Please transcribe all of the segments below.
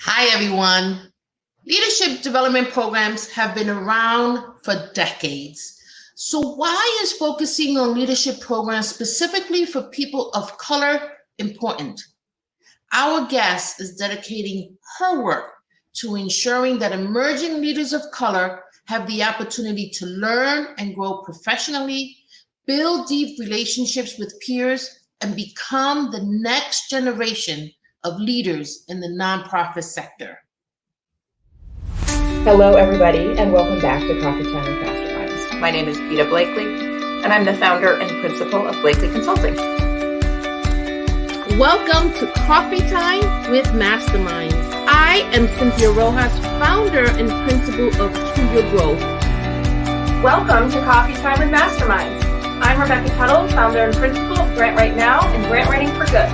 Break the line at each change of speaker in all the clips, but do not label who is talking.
Hi, everyone. Leadership development programs have been around for decades. So, why is focusing on leadership programs specifically for people of color important? Our guest is dedicating her work to ensuring that emerging leaders of color have the opportunity to learn and grow professionally, build deep relationships with peers, and become the next generation of leaders in the nonprofit sector.
Hello, everybody, and welcome back to Coffee Time with Masterminds. My name is Peta Blakely, and I'm the founder and principal of Blakely Consulting.
Welcome to Coffee Time with Masterminds. I am Cynthia Rojas, founder and principal of To Your Growth.
Welcome to Coffee Time with Masterminds. I'm Rebecca Tuttle, founder and principal of Grant Right Now and Grant Writing for Good.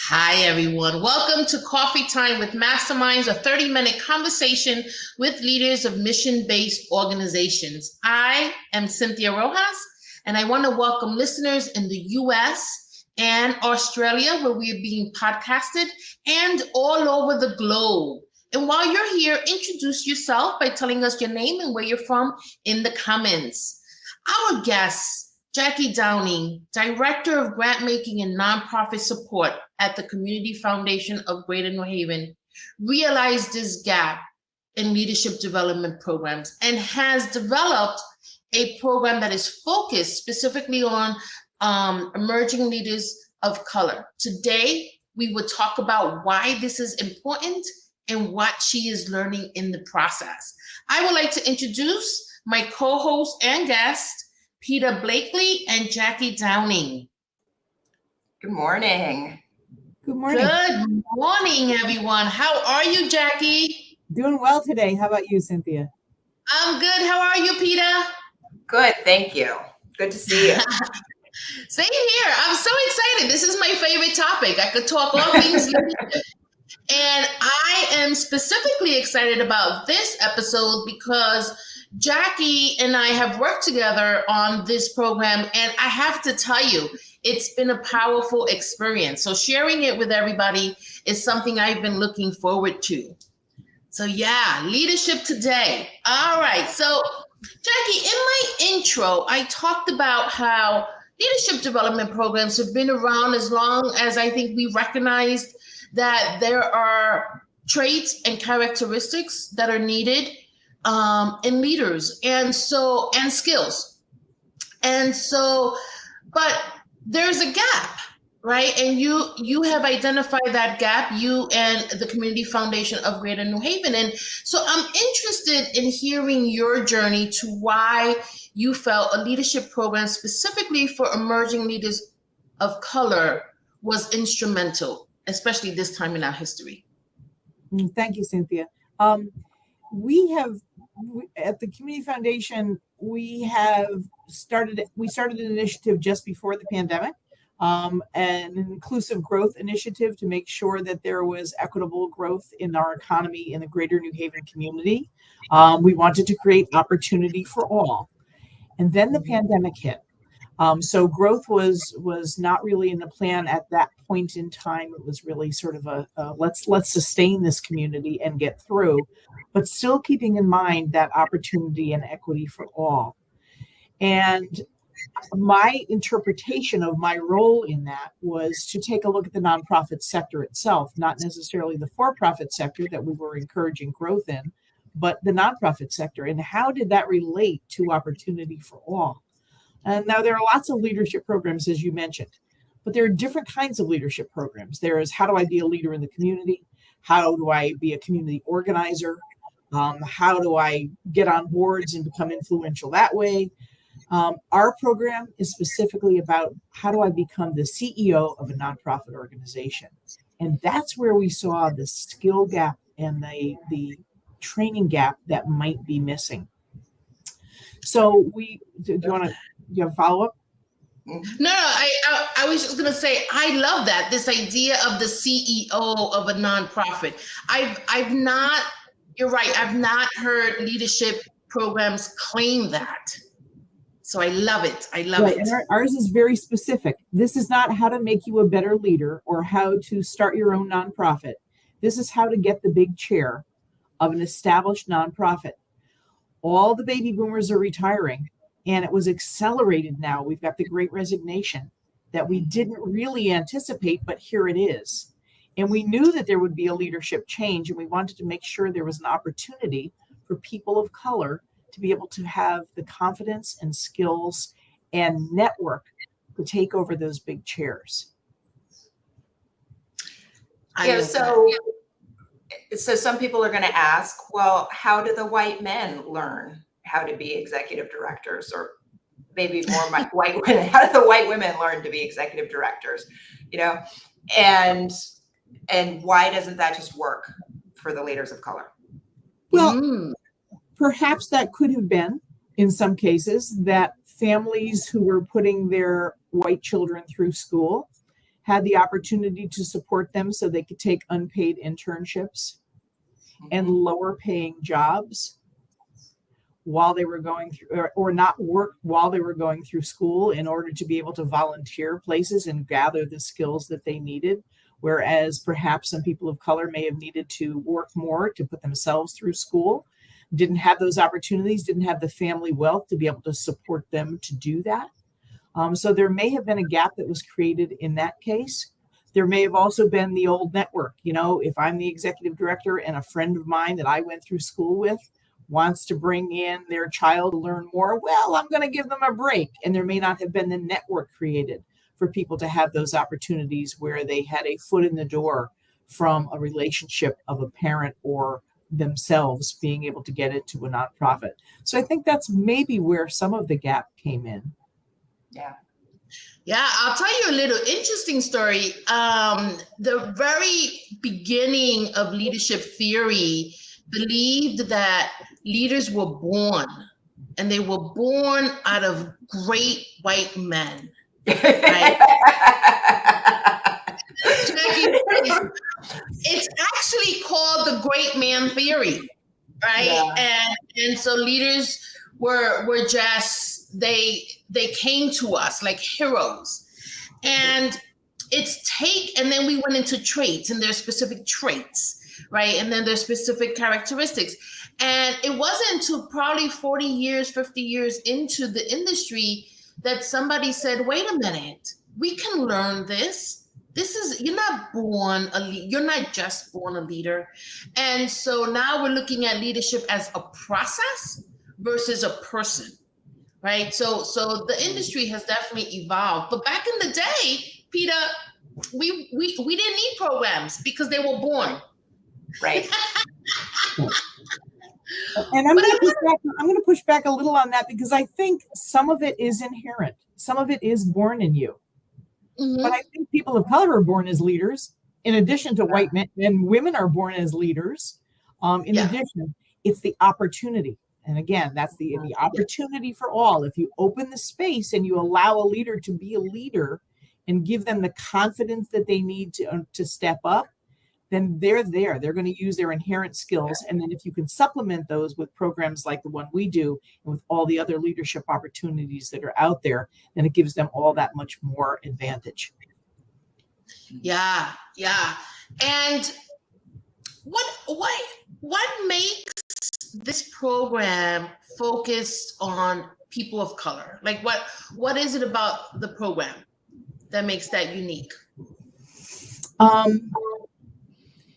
Hi, everyone. Welcome to Coffee Time with Masterminds, a 30-minute conversation with leaders of mission-based organizations. I am Cynthia Rojas, and I want to welcome listeners in the U.S. and Australia, where we are being podcasted, and all over the globe. And while you're here, introduce yourself by telling us your name and where you're from in the comments. Our guest, Jackie Downing, Director of Grant Making and Nonprofit Support at the Community Foundation of Greater New Haven, realized this gap in leadership development programs and has developed a program that is focused specifically on emerging leaders of color. Today, we will talk about why this is important and what she is learning in the process. I would like to introduce my co-host and guest, Peta Blakely and Jackie Downing.
Good morning.
Good morning.
Good morning, everyone. How are you, Jackie?
Doing well today. How about you, Cynthia?
I'm good. How are you, Peta?
Good, thank you. Good to see you.
Same here. I'm so excited. This is my favorite topic. I could talk all things leadership. And I am specifically excited about this episode because Jackie and I have worked together on this program, and I have to tell you, it's been a powerful experience. So sharing it with everybody is something I've been looking forward to. So yeah, leadership today. All right. So Jackie, in my intro, I talked about how leadership development programs have been around as long as I think we recognized that there are traits and characteristics that are needed in leaders and skills. But there's a gap, right? And you have identified that gap, you and the Community Foundation of Greater New Haven. And so I'm interested in hearing your journey to why you felt a leadership program specifically for emerging leaders of color was instrumental, especially this time in our history.
Thank you, Cynthia. At the Community Foundation, we started an initiative just before the pandemic, an inclusive growth initiative to make sure that there was equitable growth in our economy in the Greater New Haven community. We wanted to create opportunity for all. And then the pandemic hit. So growth was not really in the plan at that point in time. It was really sort of a let's sustain this community and get through, but still keeping in mind that opportunity and equity for all. And my interpretation of my role in that was to take a look at the nonprofit sector itself, not necessarily the for-profit sector that we were encouraging growth in, but the nonprofit sector, and how did that relate to opportunity for all? And now there are lots of leadership programs, as you mentioned, but there are different kinds of leadership programs. There is, how do I be a leader in the community? How do I be a community organizer? How do I get on boards and become influential that way? Our program is specifically about how do I become the CEO of a nonprofit organization? And that's where we saw the skill gap and the training gap that might be missing. So do you have a follow-up?
No, I was just going to say, I love that, this idea of the CEO of a nonprofit. You're right, I've not heard leadership programs claim that. So I love it. I love
Right,
it.
and ours is very specific. This is not how to make you a better leader or how to start your own nonprofit. This is how to get the big chair of an established nonprofit. All the baby boomers are retiring, and it was accelerated now. We've got the great resignation that we didn't really anticipate, but here it is. And we knew that there would be a leadership change, and we wanted to make sure there was an opportunity for people of color to be able to have the confidence and skills and network to take over those big chairs.
Yeah, so some people are going to ask, well, how do the white men learn how to be executive directors, or maybe more white women? How do the white women learn to be executive directors? You know, and why doesn't that just work for the leaders of color?
Well, perhaps that could have been, in some cases, that families who were putting their white children through school had the opportunity to support them so they could take unpaid internships and lower paying jobs while they were going through, or not work while they were going through school, in order to be able to volunteer places and gather the skills that they needed. Whereas perhaps some people of color may have needed to work more to put themselves through school, didn't have those opportunities, didn't have the family wealth to be able to support them to do that. So there may have been a gap that was created in that case. There may have also been the old network. You know, if I'm the executive director and a friend of mine that I went through school with wants to bring in their child to learn more, well, I'm going to give them a break. And there may not have been the network created for people to have those opportunities where they had a foot in the door from a relationship of a parent or themselves being able to get into a nonprofit. So I think that's maybe where some of the gap came in.
Yeah.
Yeah, I'll tell you a little interesting story. The very beginning of leadership theory believed that leaders were born, and they were born out of great white men. Right? It's actually called the great man theory, right? Yeah. And so leaders were just they came to us like heroes. And and then we went into traits, and there's specific traits, right? And then there's specific characteristics. And it wasn't until probably 40 years, 50 years into the industry that somebody said, wait a minute, we can learn this. You're not just born a leader. And so now we're looking at leadership as a process versus a person, right? So the industry has definitely evolved. But back in the day, Peter, we didn't need programs because they were born.
Right.
And I'm going to push back a little on that, because I think some of it is inherent. Some of it is born in you. Mm-hmm. But I think people of color are born as leaders, in addition to white men, and women are born as leaders. In addition, it's the opportunity. And again, that's the opportunity for all. If you open the space and you allow a leader to be a leader and give them the confidence that they need to step up, then they're there. They're going to use their inherent skills. And then if you can supplement those with programs like the one we do, and with all the other leadership opportunities that are out there, then it gives them all that much more advantage.
Yeah. And what makes this program focused on people of color? Like what is it about the program that makes that unique?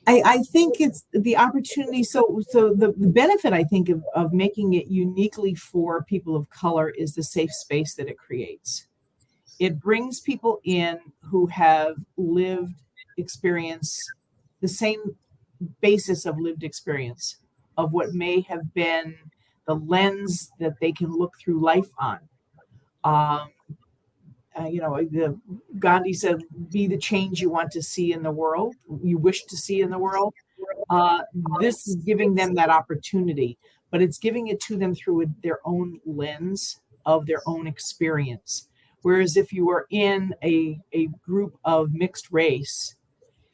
I think it's the opportunity. So the benefit, I think, of making it uniquely for people of color is the safe space that it creates. It brings people in who have lived experience, the same basis of lived experience of what may have been the lens that they can look through life on. Gandhi said, be the change you want to see in the world, you wish to see in the world. This is giving them that opportunity, but it's giving it to them through their own lens of their own experience. Whereas if you are in a group of mixed race,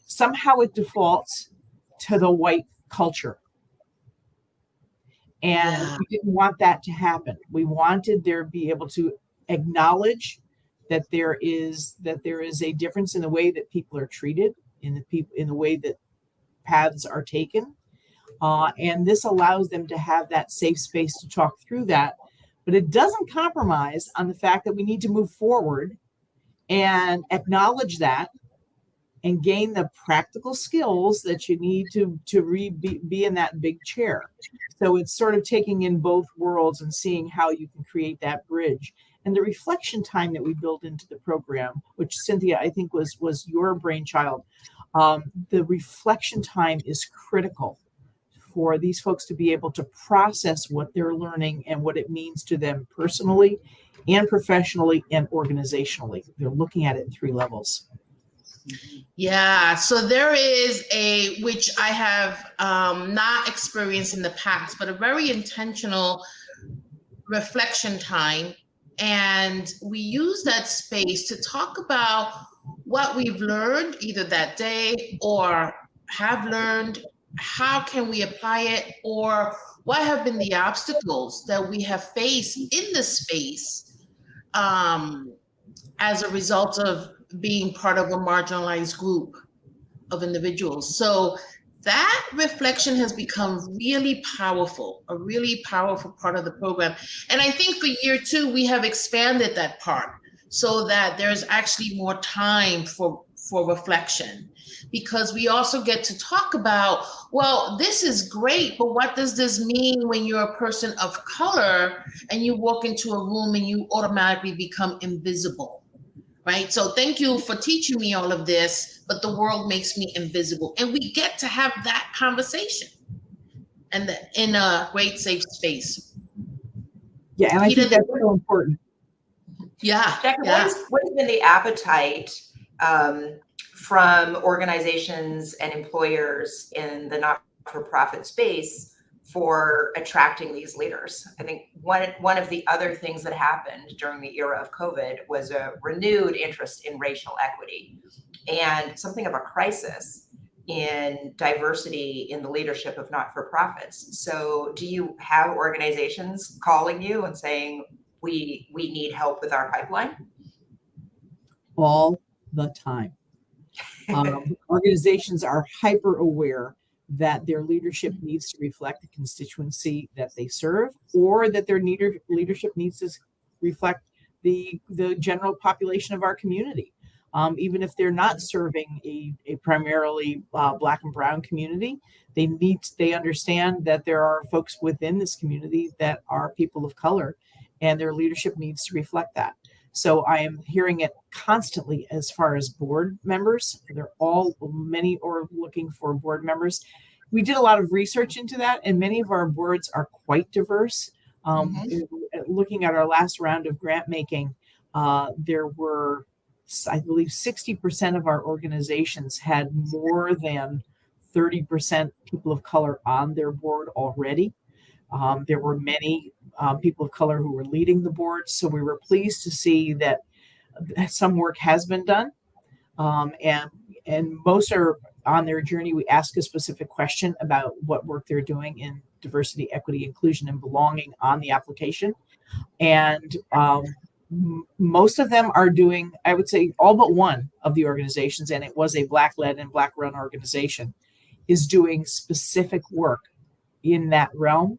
somehow it defaults to the white culture. And
Yeah.
we didn't want that to happen. We wanted there to be able to acknowledge that there is a difference in the way that people are treated, in the way that paths are taken, and this allows them to have that safe space to talk through that. But it doesn't compromise on the fact that we need to move forward and acknowledge that and gain the practical skills that you need to be in that big chair. So it's sort of taking in both worlds and seeing how you can create that bridge. And the reflection time that we built into the program, which Cynthia, I think was your brainchild, the reflection time is critical for these folks to be able to process what they're learning and what it means to them personally and professionally and organizationally. They're looking at it in 3 levels.
Yeah, so there is which I have not experienced in the past, but a very intentional reflection time. And we use that space to talk about what we've learned either that day or have learned, how can we apply it, or what have been the obstacles that we have faced in the space as a result of being part of a marginalized group of individuals. So that reflection has become really powerful, a really powerful part of the program. And I think for year 2, we have expanded that part so that there's actually more time for reflection, because we also get to talk about, well, this is great, but what does this mean when you're a person of color and you walk into a room and you automatically become invisible? Right? So thank you for teaching me all of this, but the world makes me invisible. And we get to have that conversation and in a great safe space.
Yeah, and I think that's so important.
Yeah.
Jackie,
Yeah.
what has been the appetite from organizations and employers in the not-for-profit space for attracting these leaders? I think one of the other things that happened during the era of COVID was a renewed interest in racial equity and something of a crisis in diversity in the leadership of not-for-profits. So do you have organizations calling you and saying, we need help with our pipeline?
All the time. Organizations are hyper aware that their leadership needs to reflect the constituency that they serve, or that their leadership needs to reflect the general population of our community. Even if they're not serving a primarily Black and Brown community, they understand that there are folks within this community that are people of color, and their leadership needs to reflect that. So I am hearing it constantly as far as board members. Many are looking for board members. We did a lot of research into that, and many of our boards are quite diverse. Looking at our last round of grant making, there were, I believe, 60% of our organizations had more than 30% people of color on their board already. There were many people of color who were leading the board. So we were pleased to see that some work has been done. And most are on their journey. We ask a specific question about what work they're doing in diversity, equity, inclusion, and belonging on the application. And most of them are doing, I would say all but one of the organizations, and it was a Black-led and Black-run organization, is doing specific work in that realm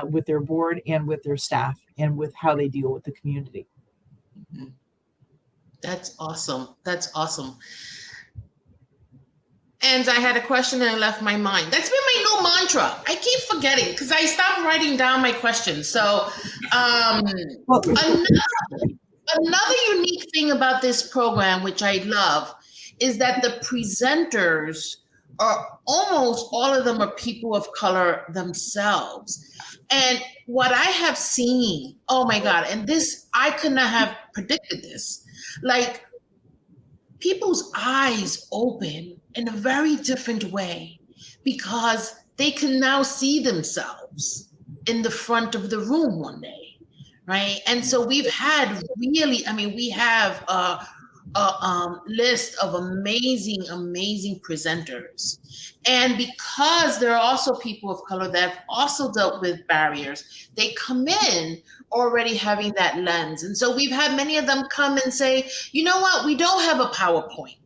with their board and with their staff and with how they deal with the community.
That's awesome. That's awesome. And I had a question and I left my mind. That's been my new mantra. I keep forgetting because I stopped writing down my questions. So another unique thing about this program, which I love, is that the presenters are almost all of them are people of color themselves. And what I have seen, oh my God, and this, I could not have predicted this, like people's eyes open in a very different way because they can now see themselves in the front of the room one day, right? And so we've had really, I mean, we have list of amazing presenters. And because there are also people of color that have also dealt with barriers, they come in already having that lens. And so we've had many of them come and say, you know what, we don't have a PowerPoint.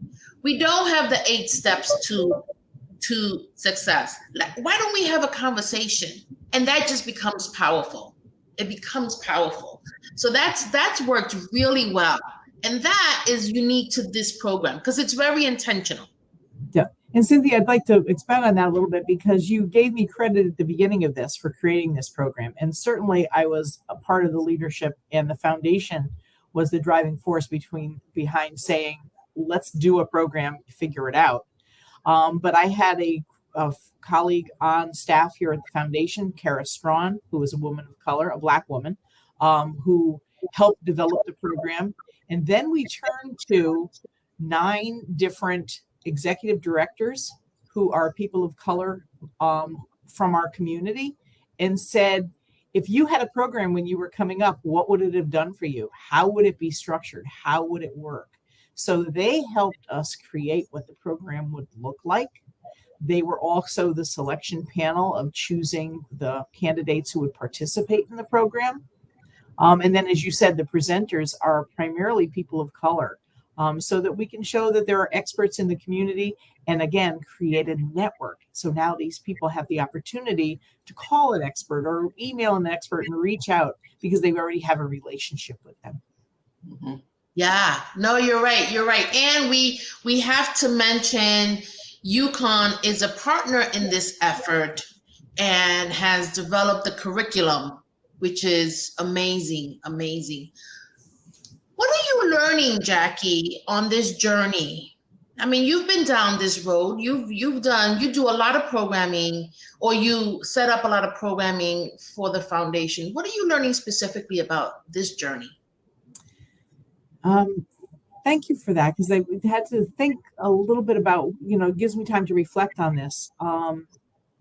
We don't have the 8 steps to success. Why don't we have a conversation? And that just becomes powerful. It becomes powerful. So that's worked really well. And that is unique to this program because it's very intentional.
Yeah. And Cynthia, I'd like to expand on that a little bit because you gave me credit at the beginning of this for creating this program. And certainly I was a part of the leadership, and the foundation was the driving force behind saying, let's do a program, figure it out. But I had a colleague on staff here at the foundation, Kara Strawn, who was a woman of color, a Black woman, who helped develop the program. And then we turned to 9 different executive directors who are people of color from our community, and said, if you had a program when you were coming up, what would it have done for you? How would it be structured? How would it work? So they helped us create what the program would look like. They were also the selection panel of choosing the candidates who would participate in the program. And then, as you said, the presenters are primarily people of color, so that we can show that there are experts in the community, and again, create a network. So now these people have the opportunity to call an expert or email an expert and reach out because they already have a relationship with them.
Mm-hmm.
Yeah, no, you're right. You're right. And we have to mention UConn is a partner in this effort and has developed the curriculum, which is amazing. What are you learning, Jackie, on this journey? I mean, you've been down this road. You do a lot of programming, or you set up a lot of programming for the foundation. What are you learning specifically about this journey?
Thank you for that, because I had to think a little bit about, it gives me time to reflect on this.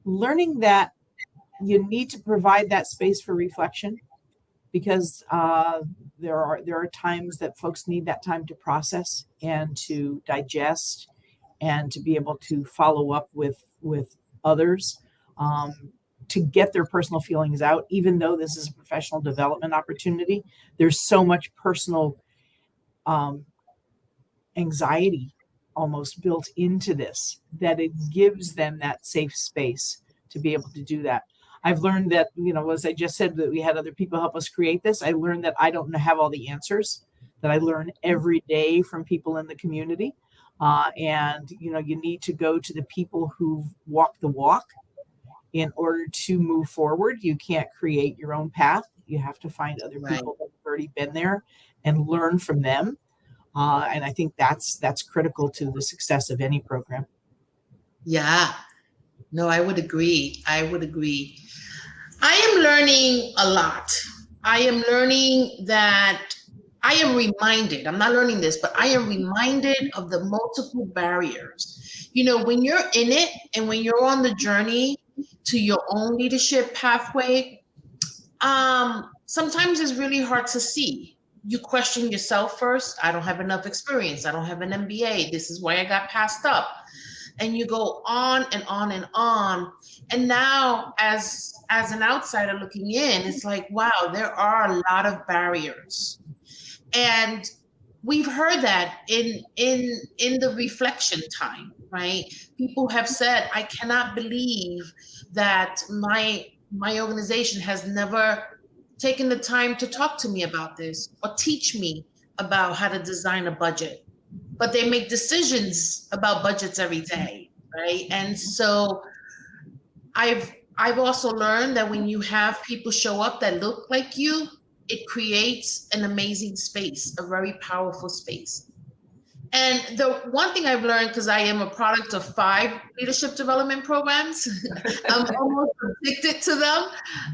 Learning that you need to provide that space for reflection, because there are times that folks need that time to process and to digest and to be able to follow up with others, to get their personal feelings out. Even though this is a professional development opportunity, there's so much personal anxiety almost built into this that it gives them that safe space to be able to do that. I've learned that, as I just said, that we had other people help us create this. I learned that I don't have all the answers, that I learn every day from people in the community. And you need to go to the people who've walked the walk in order to move forward. You can't create your own path. You have to find other people that have already been there and learn from them. And I think that's critical to the success of any program.
Yeah, no, I would agree. I am learning a lot. I am learning that I am reminded, I'm not learning this, but I am reminded of the multiple barriers. When you're in it and when you're on the journey to your own leadership pathway, sometimes it's really hard to see. You question yourself first. I don't have enough experience. I don't have an MBA. This is why I got passed up. And you go on and on and on. And now as an outsider looking in, it's like, wow, there are a lot of barriers. And we've heard that in the reflection time, right? People have said, I cannot believe that my organization has never taken the time to talk to me about this or teach me about how to design a budget. But they make decisions about budgets every day, right? And so I've also learned that when you have people show up that look like you, it creates an amazing space, a very powerful space. And the one thing I've learned, because I am a product of 5 leadership development programs, I'm almost addicted to them.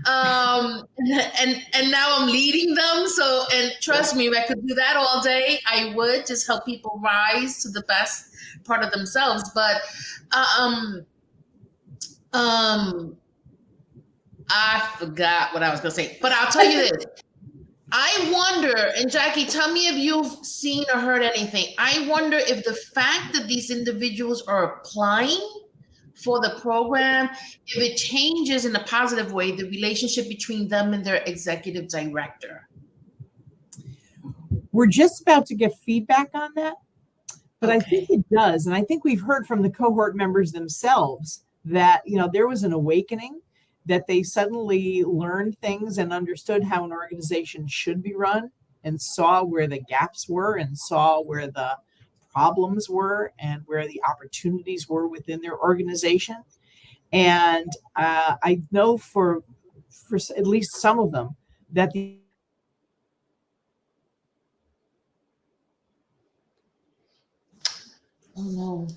And now I'm leading them. So, and trust me, if I could do that all day, I would just help people rise to the best part of themselves. But I forgot what I was going to say, but I'll tell you this. I wonder, and Jackie, tell me if you've seen or heard anything. I wonder if the fact that these individuals are applying for the program, if it changes in a positive way the relationship between them and their executive director.
We're just about to get feedback on that, but I
Okay.
think it does. And I think we've heard from the cohort members themselves that, there was an awakening, that they suddenly learned things and understood how an organization should be run, and saw where the gaps were, and saw where the problems were, and where the opportunities were within their organization. And I know for at least some of them that
Oh no.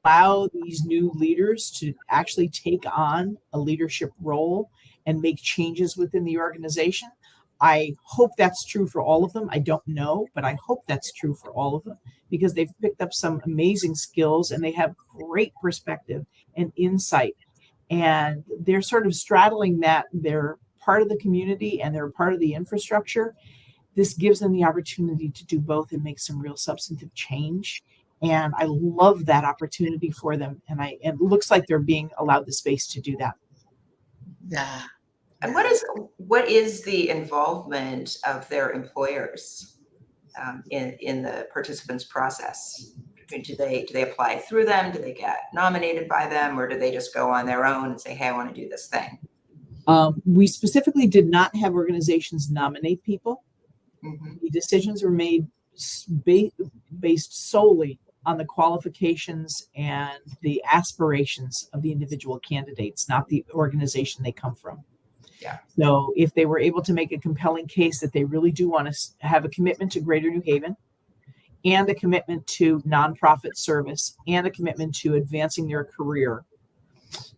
allow these new leaders to actually take on a leadership role and make changes within the organization. I hope that's true for all of them. I don't know, but I hope that's true for all of them, because they've picked up some amazing skills and they have great perspective and insight. And they're sort of straddling that. They're part of the community and they're part of the infrastructure. This gives them the opportunity to do both and make some real substantive change. And I love that opportunity for them. And it looks like they're being allowed the space to do that.
Yeah.
And what is the involvement of their employers in the participants' process? Do they apply through them? Do they get nominated by them, or do they just go on their own and say, "Hey, I want to do this thing"?
We specifically did not have organizations nominate people.
Mhm.
The decisions were made based solely on the qualifications and the aspirations of the individual candidates, not the organization they come from.
Yeah.
So if they were able to make a compelling case that they really do want to have a commitment to Greater New Haven, and a commitment to nonprofit service, and a commitment to advancing their career,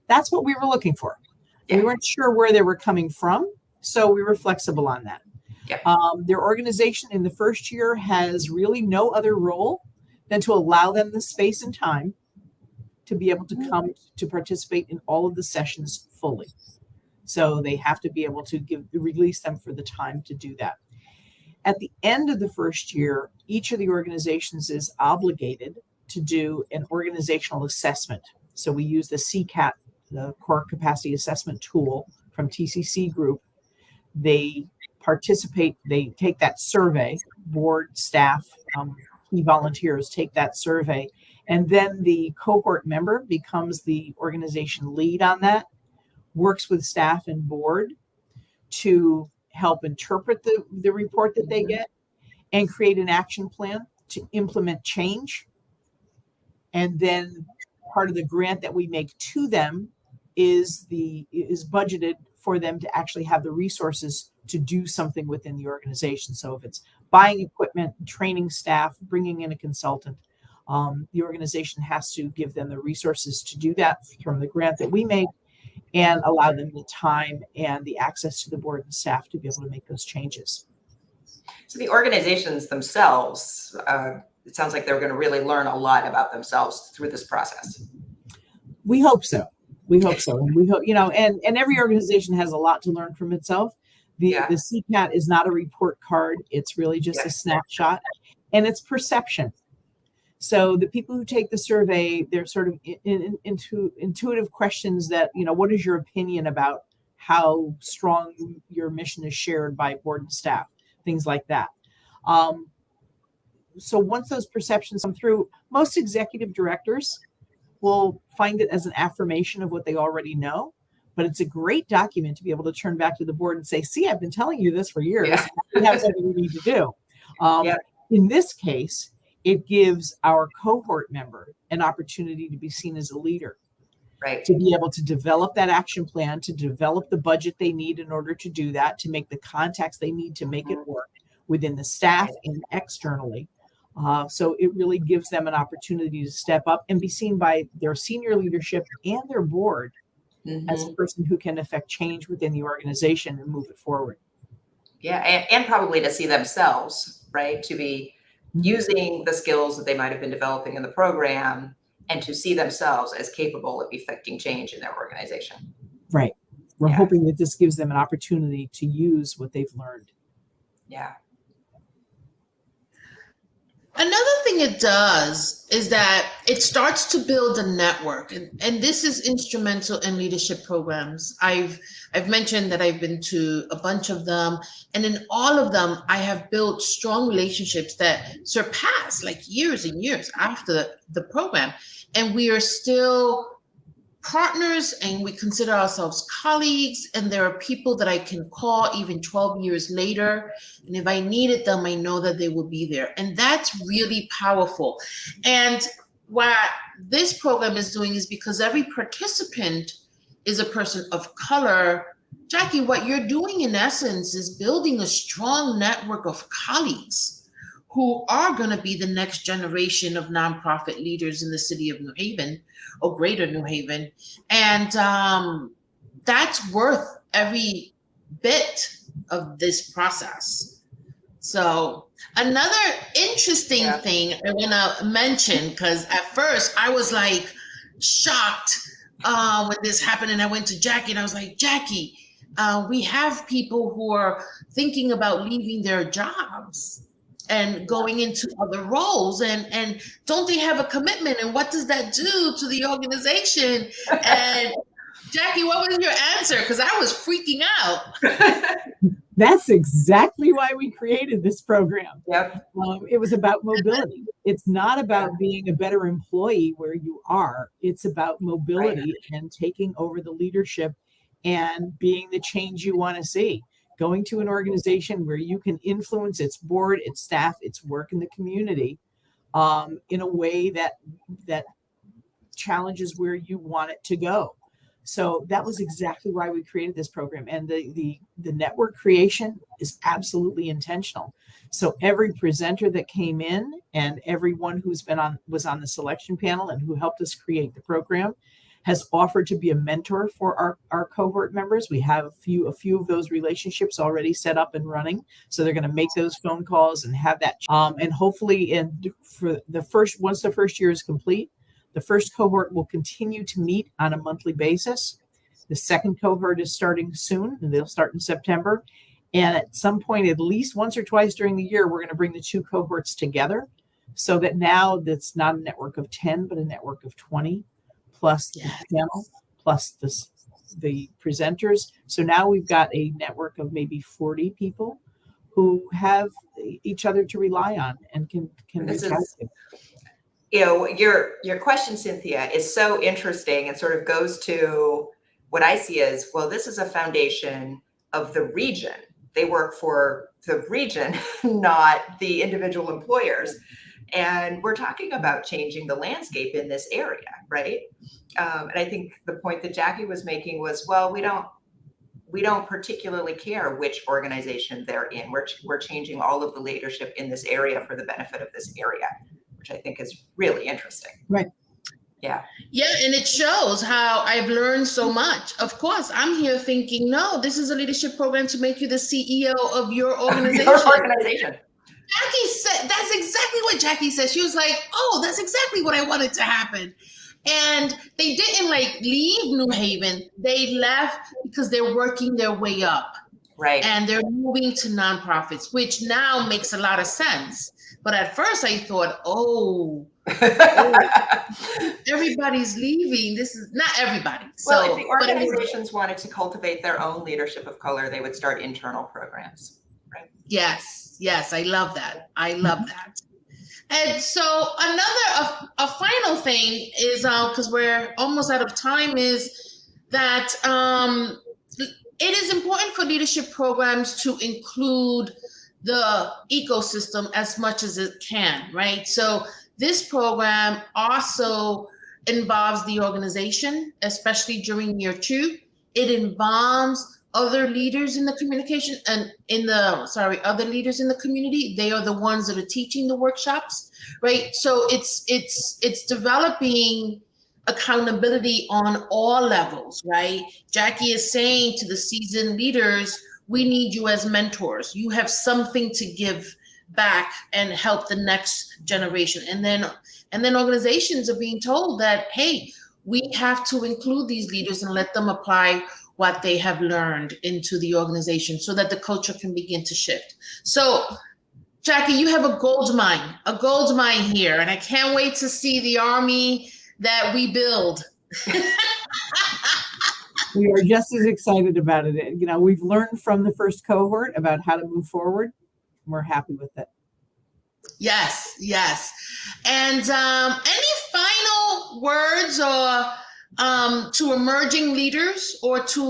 that's what we were looking for.
Yeah.
We weren't sure where they were coming from, so we were flexible on that.
Yeah.
Their organization in the first year has really no other role than to allow them the space and time to be able to come to participate in all of the sessions fully. So they have to be able to release them for the time to do that. At the end of the first year, each of the organizations is obligated to do an organizational assessment. So we use the CCAT, the Core Capacity Assessment tool from TCC Group. They participate, they take that survey, board, staff, key volunteers take that survey, and then the cohort member becomes the organization lead on that, works with staff and board to help interpret the report that they get and create an action plan to implement change. And then part of the grant that we make to them is budgeted for them to actually have the resources to do something within the organization. So if it's buying equipment, training staff, bringing in a consultant, the organization has to give them the resources to do that from the grant that we make, and allow them the time and the access to the board and staff to be able to make those changes.
So the organizations themselves, it sounds like they're going to really learn a lot about themselves through this process.
We hope so. We hope so. And we hope, and every organization has a lot to learn from itself. The CCAT is not a report card. It's really just a snapshot, and it's perception. So the people who take the survey, they're sort of into intuitive questions that, what is your opinion about how strong your mission is shared by board and staff, things like that. So once those perceptions come through, most executive directors will find it as an affirmation of what they already know. But it's a great document to be able to turn back to the board and say, see, I've been telling you this for years.
Yeah.
We have something we need to do. In this case, it gives our cohort member an opportunity to be seen as a leader,
right?
To be able to develop that action plan, to develop the budget they need in order to do that, to make the contacts they need to make it work within the staff and externally. So it really gives them an opportunity to step up and be seen by their senior leadership and their board as a person who can affect change within the organization and move it forward.
Yeah, and probably to see themselves, right? To be using the skills that they might have been developing in the program, and to see themselves as capable of effecting change in their organization.
Right. We're hoping that this gives them an opportunity to use what they've learned.
Yeah.
Another thing it does is that it starts to build a network, and this is instrumental in leadership programs. I've mentioned that I've been to a bunch of them, and in all of them, I have built strong relationships that surpass like years and years after the program, and we are still partners and we consider ourselves colleagues, and there are people that I can call even 12 years later, and if I needed them, I know that they will be there, and that's really powerful. And what this program is doing is because every participant is a person of color. Jackie, what you're doing in essence is building a strong network of colleagues who are going to be the next generation of nonprofit leaders in the city of New Haven or greater New Haven. And that's worth every bit of this process. So another interesting thing I want to mention, because at first I was like shocked when this happened, and I went to Jackie and I was like, Jackie, we have people who are thinking about leaving their jobs and going into other roles, and don't they have a commitment, and what does that do to the organization? And Jackie, what was your answer? Because I was freaking out.
That's exactly why we created this program.
Yep.
It was about mobility. It's not about being a better employee where you are. It's about mobility and taking over the leadership and being the change you want to see. Going to an organization where you can influence its board, its staff, its work in the community in a way that challenges where you want it to go. So that was exactly why we created this program. And the network creation is absolutely intentional. So every presenter that came in and everyone who's was on the selection panel and who helped us create the program has offered to be a mentor for our cohort members. We have a few of those relationships already set up and running. So they're going to make those phone calls and have that. And hopefully once the first year is complete, the first cohort will continue to meet on a monthly basis. The second cohort is starting soon, and they'll start in September. And at some point, at least once or twice during the year, we're going to bring the two cohorts together so that now that's not a network of 10, but a network of 20. Plus the panel, plus the presenters. So now we've got a network of maybe 40 people who have each other to rely on and can reach out to.
You know, your question, Cynthia, is so interesting and sort of goes to what I see as, well, this is a foundation of the region. They work for the region, not the individual employers. And we're talking about changing the landscape in this area, right? And I think the point that Jackie was making was, well, we don't particularly care which organization they're in. We're changing all of the leadership in this area for the benefit of this area, which I think is really interesting.
Right.
Yeah.
Yeah, and it shows how I've learned so much. Of course, I'm here thinking, no, this is a leadership program to make you the CEO of your organization. Jackie said, that's exactly what Jackie said. She was like, oh, that's exactly what I wanted to happen. And they didn't like leave New Haven. They left because they're working their way up.
Right. And
they're moving to nonprofits, which now makes a lot of sense. But at first I thought, everybody's leaving. This is not everybody.
Well, if the organizations wanted to cultivate their own leadership of color, they would start internal programs. Right.
Yes, I love that. And so a final thing is, because we're almost out of time, is that it is important for leadership programs to include the ecosystem as much as it can, right? So this program also involves the organization, especially during year 2. It involves other leaders in the communication and other leaders in the community. They are the ones that are teaching the workshops, right? So it's developing accountability on all levels, right? Jackie is saying to the seasoned leaders, we need you as mentors. You have something to give back and help the next generation. And then organizations are being told that, hey, we have to include these leaders and let them apply what they have learned into the organization so that the culture can begin to shift. So, Jackie, you have a gold mine here, and I can't wait to see the army that we build.
We are just as excited about it. You know, we've learned from the first cohort about how to move forward. We're happy with it.
Yes, yes. And any final words or to emerging leaders or to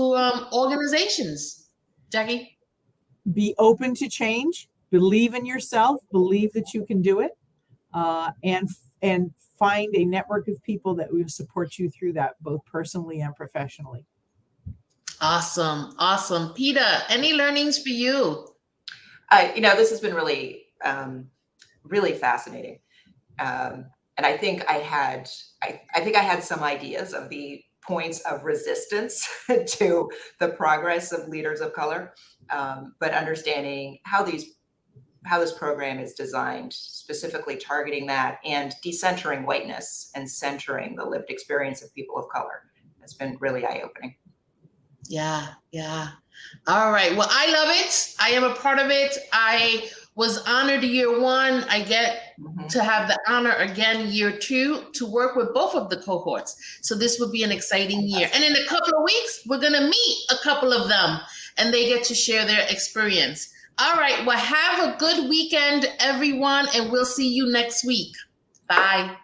organizations, Jackie?
Be open to change. Believe in yourself. Believe that you can do it, and find a network of people that will support you through that, both personally and professionally.
Awesome, awesome. Peter, any learnings for you?
This has been really, really fascinating. And I think I had some ideas of the points of resistance to the progress of leaders of color, but understanding how this program is designed, specifically targeting that and decentering whiteness and centering the lived experience of people of color, has been really eye-opening.
Yeah, yeah. All right. Well, I love it. I am a part of it. I was honored year one. I get to have the honor again year two to work with both of the cohorts. So this will be an exciting year. And in a couple of weeks, we're going to meet a couple of them and they get to share their experience. All right. Well, have a good weekend, everyone, and we'll see you next week. Bye.